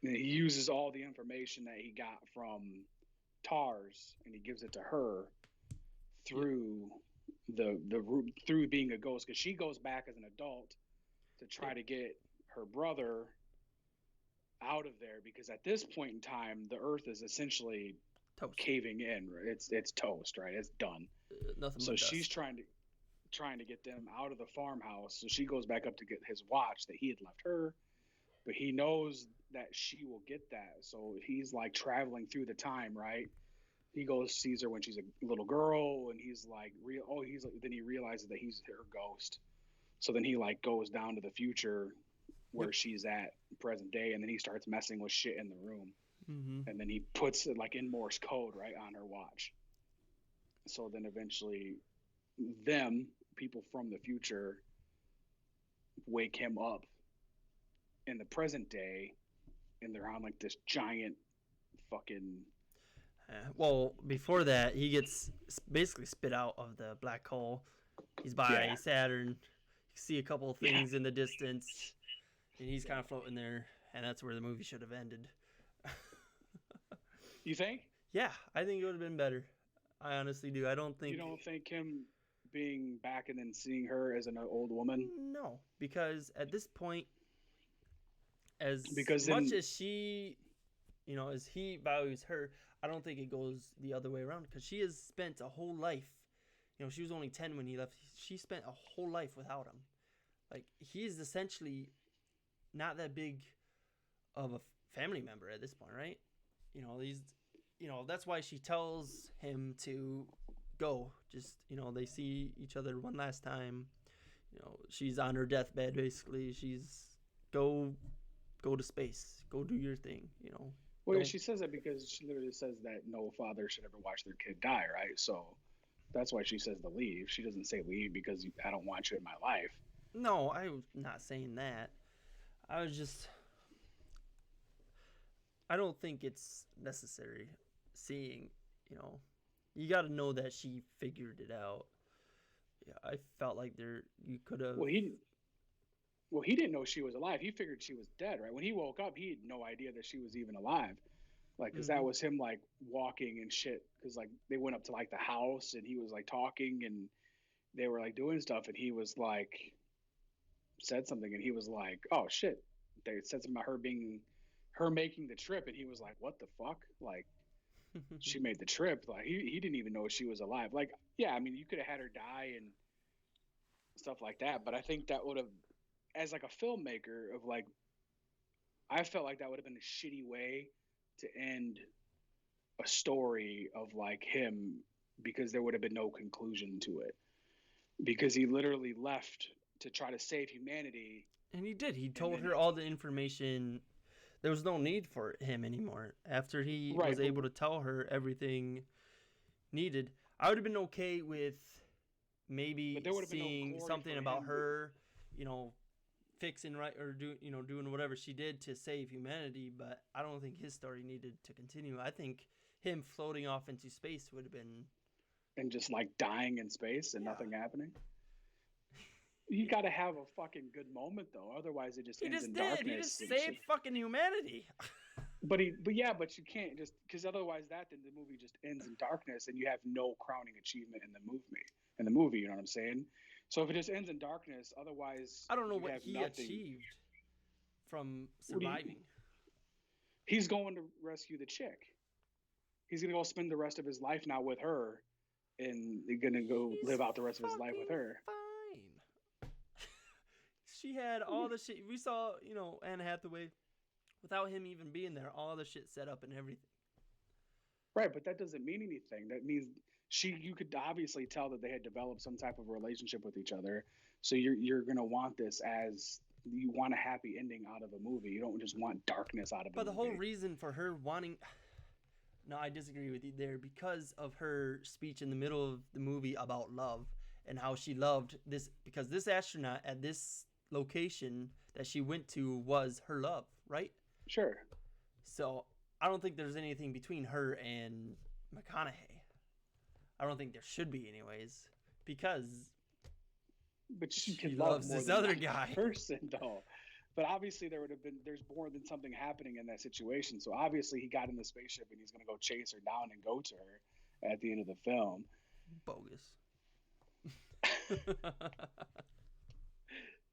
S2: he uses all the information that he got from TARS and he gives it to her through through being a ghost, because she goes back as an adult to try to get her brother out of there, because at this point in time the earth is essentially caving in. It's toast, right? It's done.
S1: Nothing.
S2: So she's trying to get them out of the farmhouse. So she goes back up to get his watch that he had left her, but he knows that she will get that. So he's like traveling through the time, right? He goes, sees her when she's a little girl, and he's like, then he realizes that he's her ghost. So then he like goes down to the future where she's at present day, and then he starts messing with shit in the room. And then he puts it like in Morse code right on her watch. So then eventually people from the future wake him up in the present day, and they're on like this giant fucking
S1: well, before that, he gets basically spit out of the black hole. He's by Saturn. You see a couple of things in the distance, and he's kind of floating there, and that's where the movie should have ended.
S2: You think?
S1: Yeah, I think it would have been better. I honestly do. I don't think...
S2: You don't think him being back and then seeing her as an old woman?
S1: No, because at this point, as much as she, as he values her, I don't think it goes the other way around, because she has spent a whole life. She was only 10 when he left. She spent a whole life without him. Like, he's essentially not that big of a family member at this point, right? That's why she tells him to go. Just, they see each other one last time. She's on her deathbed, basically. She's go to space. Go do your thing,
S2: Well, yeah, she says that because she literally says that no father should ever watch their kid die, right? So that's why she says to leave. She doesn't say leave because I don't want you in my life.
S1: No, I'm not saying that. I was just... I don't think it's necessary seeing, you got to know that she figured it out. Yeah, I felt like you could have...
S2: Well, he didn't know she was alive. He figured she was dead, right? When he woke up, he had no idea that she was even alive. Like, because that was him, like, walking and shit. Because, like, they went up to, like, the house, and he was, like, talking, and they were, like, doing stuff, and he was, like, said something, and he was like, oh, shit. They said something about her making the trip, and he was like, what the fuck? Like, she made the trip. Like, he didn't even know she was alive. Like, yeah, I mean, you could have had her die and stuff like that, but I think that would have, as like a filmmaker of like, I felt like that would have been a shitty way to end a story of like him, because there would have been no conclusion to it, because he literally left to try to save humanity.
S1: And he did. He told her all the information. There was no need for him anymore after he was able to tell her everything needed. I would have been okay with maybe seeing something about her, fixing right or doing whatever she did to save humanity, but I don't think his story needed to continue. I think him floating off into space would have been...
S2: And just like dying in space and nothing happening. You got to have a fucking good moment though, otherwise it just ends in darkness.
S1: He just saved fucking humanity.
S2: But you can't just, because otherwise then the movie just ends in darkness and you have no crowning achievement in the movie. You know what I'm saying? So if it just ends in darkness, otherwise
S1: I don't know what he achieved from surviving.
S2: He's going to rescue the chick. he's gonna go spend the rest of his life now with her, and he's gonna go live out the rest of his life with her.
S1: Fine. She had all the shit we saw. Anne Hathaway, without him even being there, all the shit set up and everything.
S2: Right, but that doesn't mean anything. That means you could obviously tell that they had developed some type of relationship with each other. So you're gonna want this as you want a happy ending out of a movie. You don't just want darkness out of a movie.
S1: But the whole reason for her wanting, no, I disagree with you there, because of her speech in the middle of the movie about love and how she loved this, because this astronaut at this location that she went to was her love, right?
S2: Sure.
S1: So I don't think there's anything between her and McConaughey. I don't think there should be, anyways, because.
S2: But she
S1: loves this other guy.
S2: Person, though. But obviously, there's more than something happening in that situation. So obviously, he got in the spaceship and he's gonna go chase her down and go to her at the end of the film.
S1: Bogus.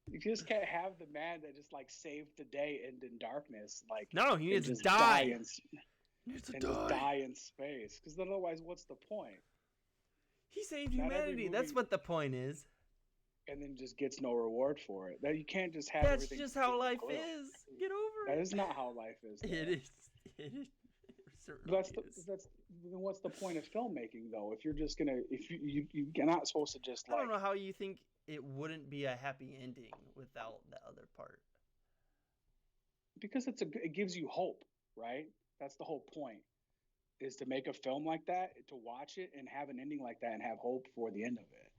S2: You just can't have the man that just like saved the day end in darkness. Like,
S1: no, he needs to die.
S2: Just die in space. Because otherwise, what's the point?
S1: He saved humanity. That's what the point is.
S2: And then just gets no reward for it. That you can't just have.
S1: That's just how life is. Get over it.
S2: That is not how life is. Though.
S1: It is. It is.
S2: What's the point of filmmaking though? If you're just gonna, if you're not supposed to just.
S1: I don't know how you think it wouldn't be a happy ending without the other part.
S2: Because it gives you hope, right? That's the whole point. Is to make a film like that, to watch it and have an ending like that, and have hope for the end of it.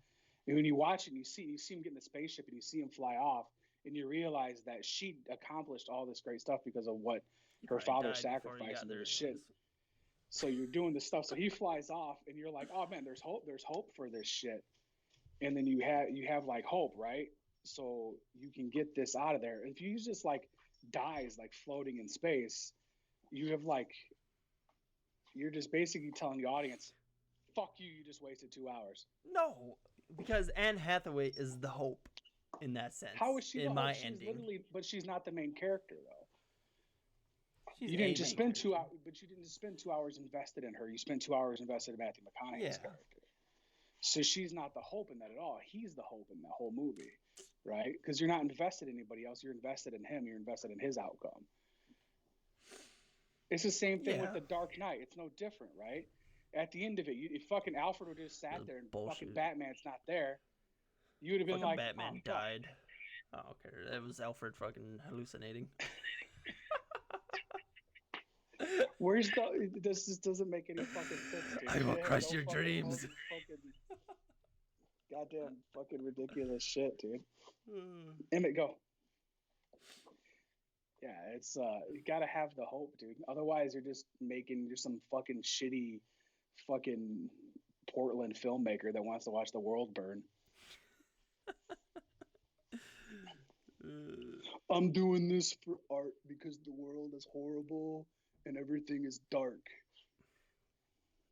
S2: And when you watch it, and you see him get in the spaceship, and you see him fly off, and you realize that she accomplished all this great stuff because of what her father sacrificed and this shit. So you're doing this stuff. So he flies off, and you're like, "Oh man, there's hope. There's hope for this shit." And then you have like hope, right? So you can get this out of there. If you just like dies like floating in space, you have like you're just basically telling the audience, "Fuck you! You just wasted 2 hours."
S1: No. Because Anne Hathaway is the hope in that sense.
S2: How is she
S1: in my
S2: she's
S1: ending?
S2: But she's not the main character though.
S1: She's
S2: you didn't just spend 2 hours, but you didn't just spend 2 hours invested in her. You spent 2 hours invested in Matthew McConaughey's character. So she's not the hope in that at all. He's the hope in that whole movie, right? Because you're not invested in anybody else. You're invested in him. You're invested in his outcome. It's the same thing with The Dark Knight. It's no different, right? At the end of it, if fucking Alfred would have just sat there and fucking Batman's not there, you would have been like,
S1: Batman died. Oh, okay. That was Alfred fucking hallucinating.
S2: Where's this just doesn't make any fucking sense, dude.
S1: I will crush your dreams.
S2: Goddamn fucking ridiculous shit, dude. Emmett, go. Yeah, it's you gotta have the hope, dude. Otherwise, you're just some fucking shitty fucking Portland filmmaker that wants to watch the world burn. I'm doing this for art because the world is horrible and everything is dark.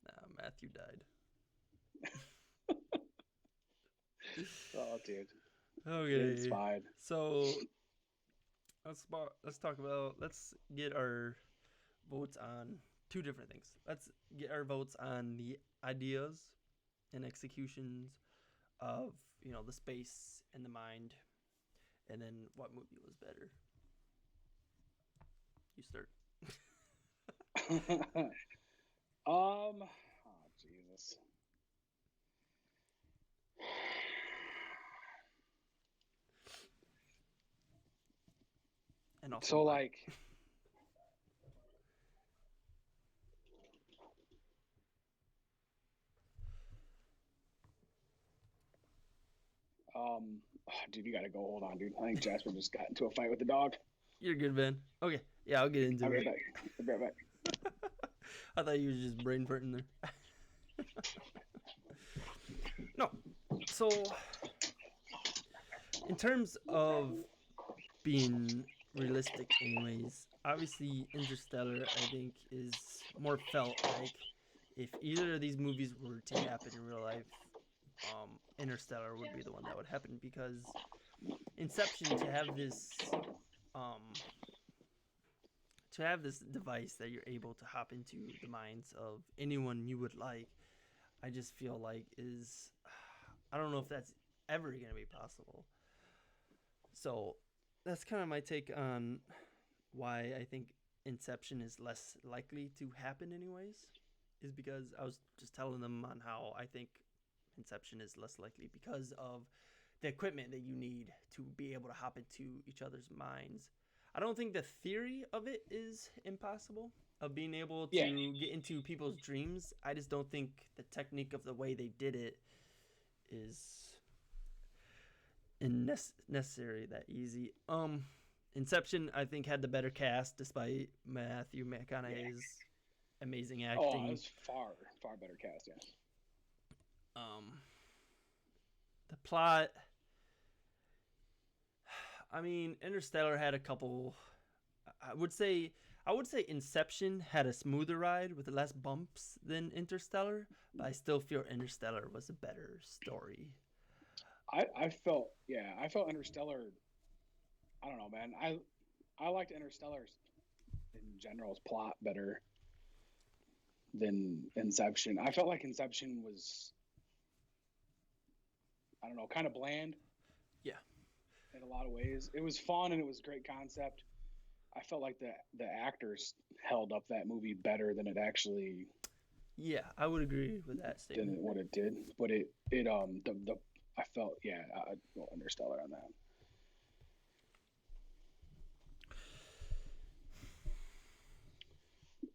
S1: Nah, Matthew died.
S2: Oh, dude.
S1: Okay.
S2: It's fine.
S1: So let's get our votes on two different things. Let's get our votes on the ideas and executions of, the space and the mind, and then what movie was better. You start.
S2: Oh Jesus.
S1: And also
S2: so like dude, you gotta go. Hold on, dude. I think Jasper just got into a fight with the dog.
S1: You're good, man. Okay. Yeah, I'll get into it.
S2: I'll be right back.
S1: I thought you were just brain farting there. No. So, in terms of being realistic anyways, obviously Interstellar, I think, is more felt like if either of these movies were to happen in real life, Interstellar would be the one that would happen, because Inception, to have this to have this device that you're able to hop into the minds of anyone you would like, I just feel like I don't know if that's ever going to be possible. So that's kind of my take on why I think Inception is less likely to happen anyways, is because I was just telling them on how I think Inception is less likely because of the equipment that you need to be able to hop into each other's minds. I don't think the theory of it is impossible, of being able to get into people's dreams. I just don't think the technique of the way they did it is necessary that easy. Inception, I think, had the better cast despite Matthew McConaughey's amazing acting.
S2: Oh, it was far better cast, yeah.
S1: The plot, I mean, Interstellar had a couple. I would say Inception had a smoother ride with less bumps than Interstellar, but I still feel Interstellar was a better story.
S2: I felt Interstellar. I don't know, man. I liked Interstellar's in general's plot better than Inception. I felt like Inception was, I don't know, kind of bland.
S1: Yeah.
S2: In a lot of ways, it was fun and it was a great concept. I felt like the actors held up that movie better than it actually.
S1: Yeah, I would agree with that statement.
S2: Than what it did, but I felt I'd go Interstellar on that.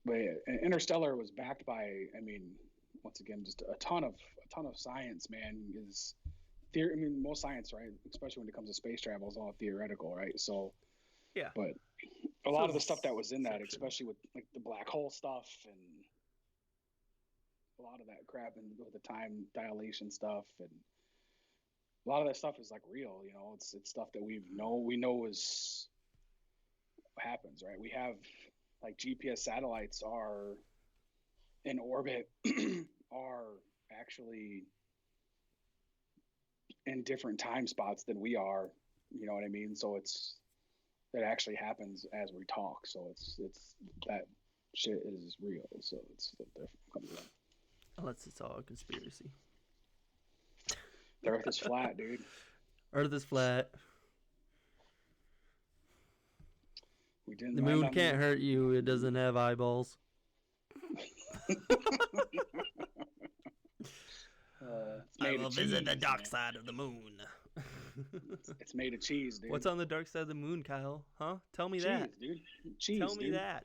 S2: But Interstellar was backed by, I mean, once again, just a ton of science, man. Is theory. I mean, most science, right? Especially when it comes to space travel, is all theoretical, right? So,
S1: yeah.
S2: But a lot of the stuff that was in that, especially with like the black hole stuff and a lot of that crap, and with the time dilation stuff, and a lot of that stuff is like real. You know, it's stuff that we know is happens, right? We have like GPS satellites are in orbit are actually in different time spots than we are. You know what I mean? So that actually happens as we talk. So it's that shit is real. So it's different.
S1: Unless it's all a conspiracy.
S2: The Earth is flat, dude.
S1: Earth is flat.
S2: We didn't.
S1: The moon can't hurt you. It doesn't have eyeballs. I will visit the dark side of the moon.
S2: It's made of cheese, dude.
S1: What's on the dark side of the moon, Kyle? Huh? Tell me
S2: cheese,
S1: that.
S2: Dude. Cheese,
S1: Tell me
S2: dude.
S1: that.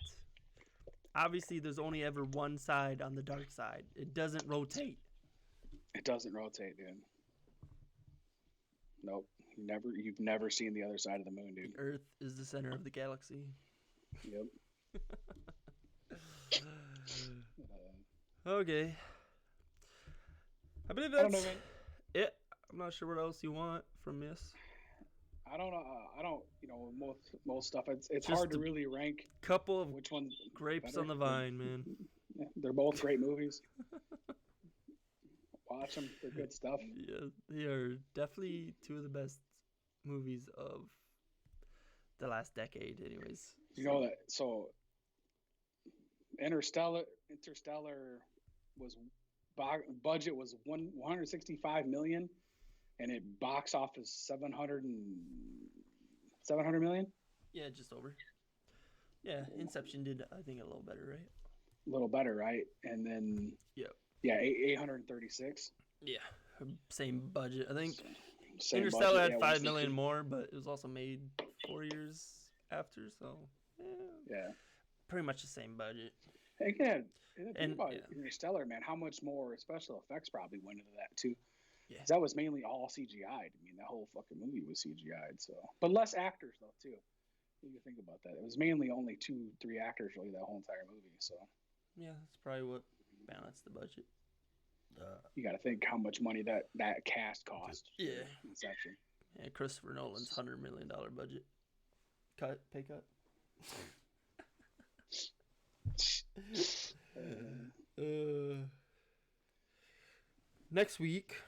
S1: Obviously, there's only ever one side on the dark side. It doesn't rotate.
S2: It doesn't rotate, dude. Nope. You've never seen the other side of the moon, dude.
S1: The Earth is the center of the galaxy.
S2: Yep.
S1: Okay. I believe that's it. I'm not sure what else you want from this.
S2: I don't know. Most stuff. It's hard to really rank.
S1: Couple of
S2: which one
S1: grapes
S2: better.
S1: On the vine, man.
S2: Yeah, they're both great movies. Watch them. They're good stuff.
S1: Yeah, they are definitely two of the best movies of the last decade, anyways.
S2: You know that. So, Interstellar was budget was 165 million, and it box office 700 million.
S1: Yeah, just over. Yeah, Inception did, I think, a little better, right?
S2: A little better, right? And then 836.
S1: Yeah, same budget. I think
S2: same
S1: Interstellar
S2: budget,
S1: had 5 million more, but it was also made 4 years after, so
S2: yeah,
S1: pretty much the same budget.
S2: Again, think about Interstellar, man. How much more special effects probably went into that too? Yeah, that was mainly all CGI'd. I mean, that whole fucking movie was CGI'd. So, but less actors though too. You can think about that. It was mainly only 2-3 actors really that whole entire movie. So,
S1: yeah, that's probably what balanced the budget.
S2: You got to think how much money that cast cost.
S1: Yeah,
S2: Inception.
S1: Yeah, Christopher Nolan's $100 million budget. Pay cut. Next week,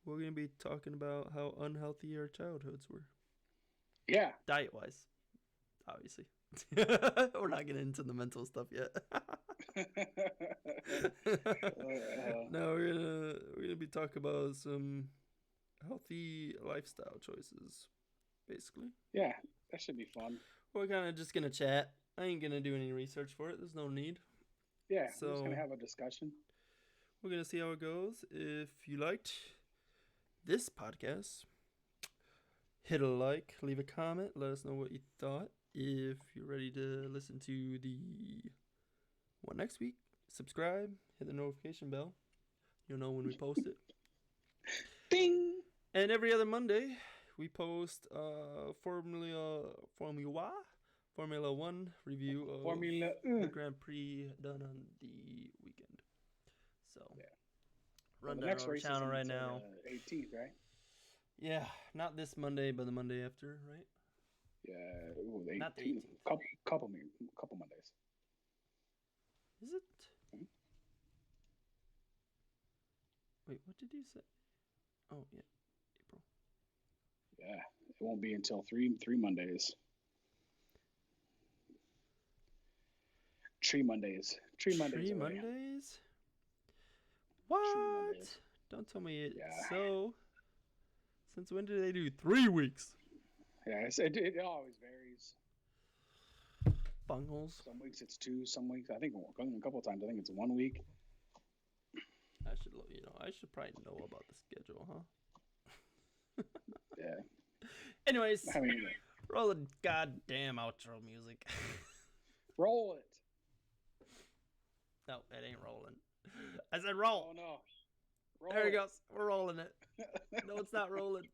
S1: we're gonna be talking about how unhealthy our childhoods were.
S2: Yeah,
S1: diet-wise, obviously. We're not getting into the mental stuff yet. No, we're gonna be talking about some healthy lifestyle choices, basically.
S2: Yeah, that should be fun.
S1: We're kind of just gonna chat. I ain't gonna do any research for it. There's no need.
S2: Yeah, so we're just gonna have a discussion.
S1: We're gonna see how it goes. If you liked this podcast, hit a like, leave a comment, let us know what you thought. If you're ready to listen to the one next week, subscribe, hit the notification bell. You'll know when we post it.
S2: Ding!
S1: And every other Monday, we post Formula 1 review of the Grand Prix done on the weekend. So, run down our channel right now.
S2: 18th, right?
S1: Yeah, not this Monday, but the Monday after, right?
S2: Yeah, the 18th.
S1: Not the 18th.
S2: Couple Mondays.
S1: Is it? Mm-hmm. Wait, what did you say? Oh, yeah, April.
S2: Yeah, it won't be until three Mondays. Tree Mondays.
S1: Tree Mondays? What? Tree Mondays. Don't tell me it. Yeah. So, since when do they do 3 weeks?
S2: Yeah, it always varies.
S1: Bungles.
S2: Some weeks it's 2. Some weeks I think a couple of times I think it's 1 week.
S1: I should probably know about the schedule, huh?
S2: Yeah.
S1: Anyways, roll the goddamn outro music.
S2: Roll it.
S1: No, it ain't rolling. I said roll.
S2: Oh no.
S1: There it goes. We're rolling it. No, it's not rolling.